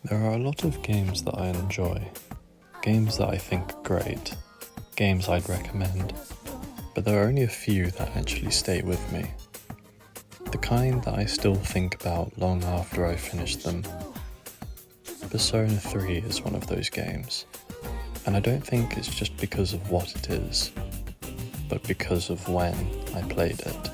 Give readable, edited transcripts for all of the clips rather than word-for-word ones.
There are a lot of games that I enjoy, games that I think are great, games I'd recommend, but there are only a few that actually stay with me. The kind that I still think about long after I've finished them. Persona 3 is one of those games, and I don't think it's just because of what it is, but because of when I played it.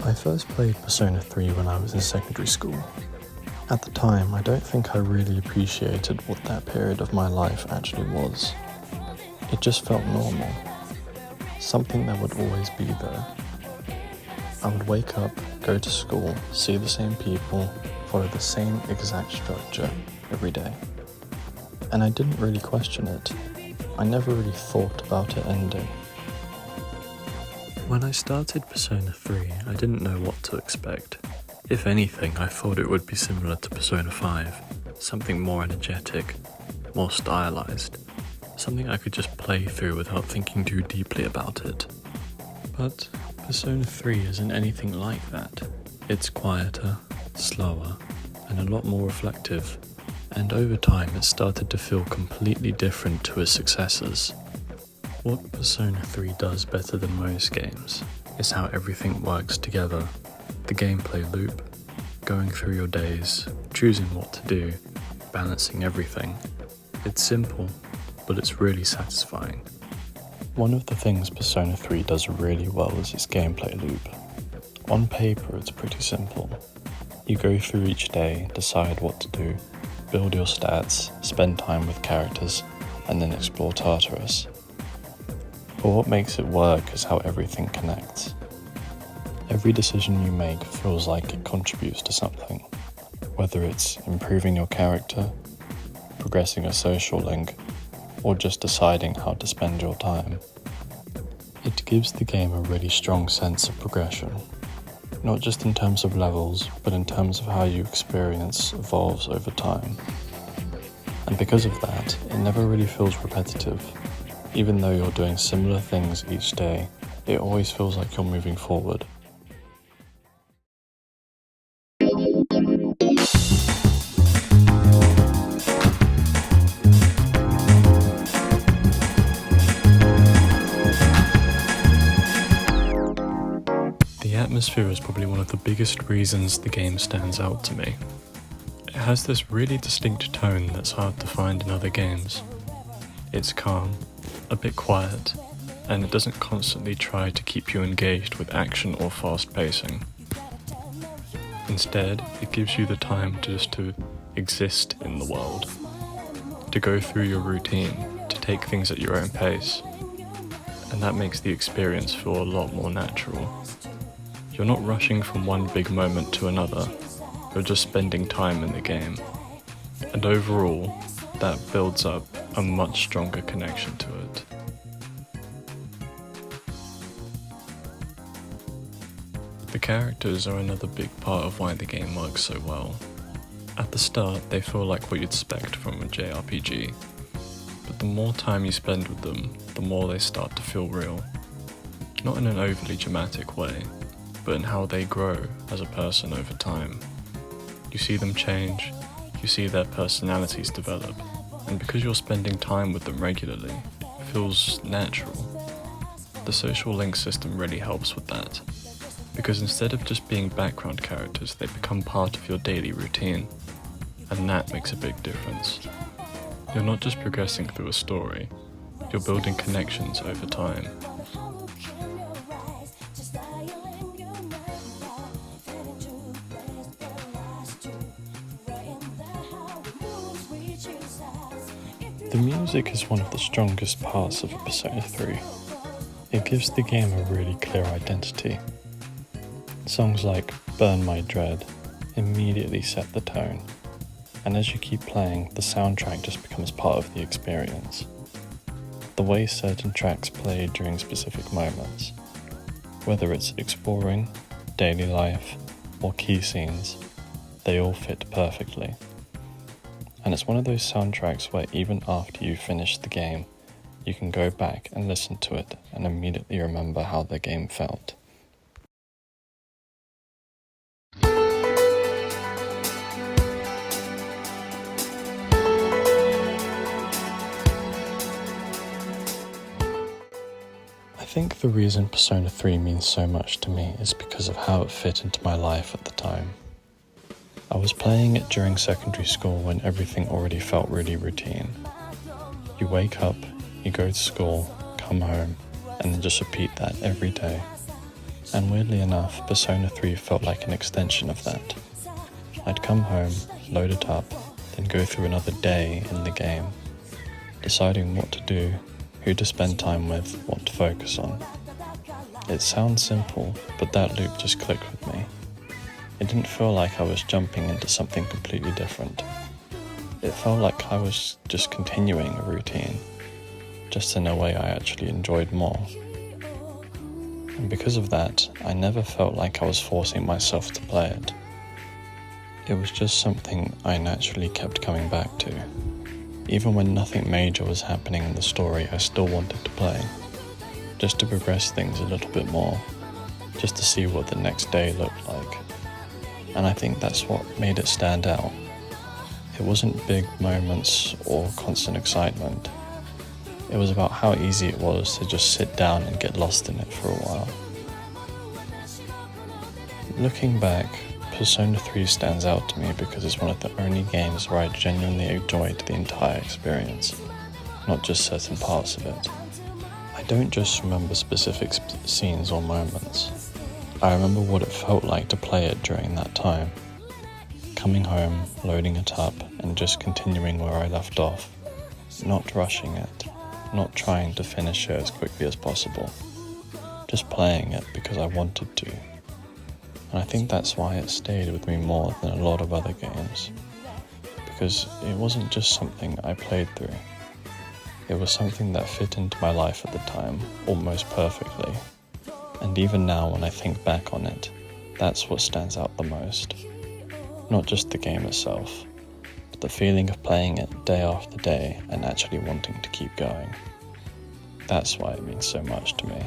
I first played Persona 3 when I was in secondary school. At the time, I don't think I really appreciated what that period of my life actually was. It just felt normal, something that would always be there. I would wake up, go to school, see the same people, follow the same exact structure every day. And I didn't really question it. I never really thought about it ending. When I started Persona 3, I didn't know what to expect. If anything, I thought it would be similar to Persona 5, something more energetic, more stylized, something I could just play through without thinking too deeply about it. But Persona 3 isn't anything like that. It's quieter, slower, and a lot more reflective, and over time it started to feel completely different to its successors. What Persona 3 does better than most games is how everything works together. The gameplay loop, going through your days, choosing what to do, balancing everything. It's simple, but it's really satisfying. One of the things Persona 3 does really well is its gameplay loop. On paper, it's pretty simple. You go through each day, decide what to do, build your stats, spend time with characters, and then explore Tartarus. But what makes it work is how everything connects. Every decision you make feels like it contributes to something, whether it's improving your character, progressing a social link, or just deciding how to spend your time. It gives the game a really strong sense of progression, not just in terms of levels, but in terms of how your experience evolves over time. And because of that, it never really feels repetitive. Even though you're doing similar things each day, it always feels like you're moving forward. The atmosphere is probably one of the biggest reasons the game stands out to me. It has this really distinct tone that's hard to find in other games. It's calm, a bit quiet, and it doesn't constantly try to keep you engaged with action or fast pacing. Instead, it gives you the time to exist in the world, to go through your routine, to take things at your own pace, and that makes the experience feel a lot more natural. You're not rushing from one big moment to another, you're just spending time in the game, and overall, that builds up a much stronger connection to it. The characters are another big part of why the game works so well. At the start, they feel like what you'd expect from a JRPG, but the more time you spend with them, the more they start to feel real. Not in an overly dramatic way, but in how they grow as a person over time. You see them change, you see their personalities develop, and because you're spending time with them regularly, it feels natural. The social link system really helps with that, because instead of just being background characters, they become part of your daily routine, and that makes a big difference. You're not just progressing through a story, you're building connections over time. The music is one of the strongest parts of Persona 3. It gives the game a really clear identity. Songs like Burn My Dread immediately set the tone, and as you keep playing, the soundtrack just becomes part of the experience. The way certain tracks play during specific moments, whether it's exploring, daily life, or key scenes, they all fit perfectly. And it's one of those soundtracks where even after you finish the game, you can go back and listen to it and immediately remember how the game felt. I think the reason Persona 3 means so much to me is because of how it fit into my life at the time. I was playing it during secondary school when everything already felt really routine. You wake up, you go to school, come home, and then just repeat that every day. And weirdly enough, Persona 3 felt like an extension of that. I'd come home, load it up, then go through another day in the game, deciding what to do, who to spend time with, what to focus on. It sounds simple, but that loop just clicked with me. It didn't feel like I was jumping into something completely different. It felt like I was just continuing a routine, just in a way I actually enjoyed more. And because of that, I never felt like I was forcing myself to play it. It was just something I naturally kept coming back to. Even when nothing major was happening in the story, I still wanted to play, just to progress things a little bit more, just to see what the next day looked like. And I think that's what made it stand out. It wasn't big moments or constant excitement. It was about how easy it was to just sit down and get lost in it for a while. Looking back, Persona 3 stands out to me because it's one of the only games where I genuinely enjoyed the entire experience, not just certain parts of it. I don't just remember specific scenes or moments. I remember what it felt like to play it during that time. Coming home, loading it up, and just continuing where I left off. Not rushing it, not trying to finish it as quickly as possible. Just playing it because I wanted to. And I think that's why it stayed with me more than a lot of other games. Because it wasn't just something I played through. It was something that fit into my life at the time, almost perfectly. And even now when I think back on it, that's what stands out the most. Not just the game itself, but the feeling of playing it day after day and actually wanting to keep going. That's why it means so much to me.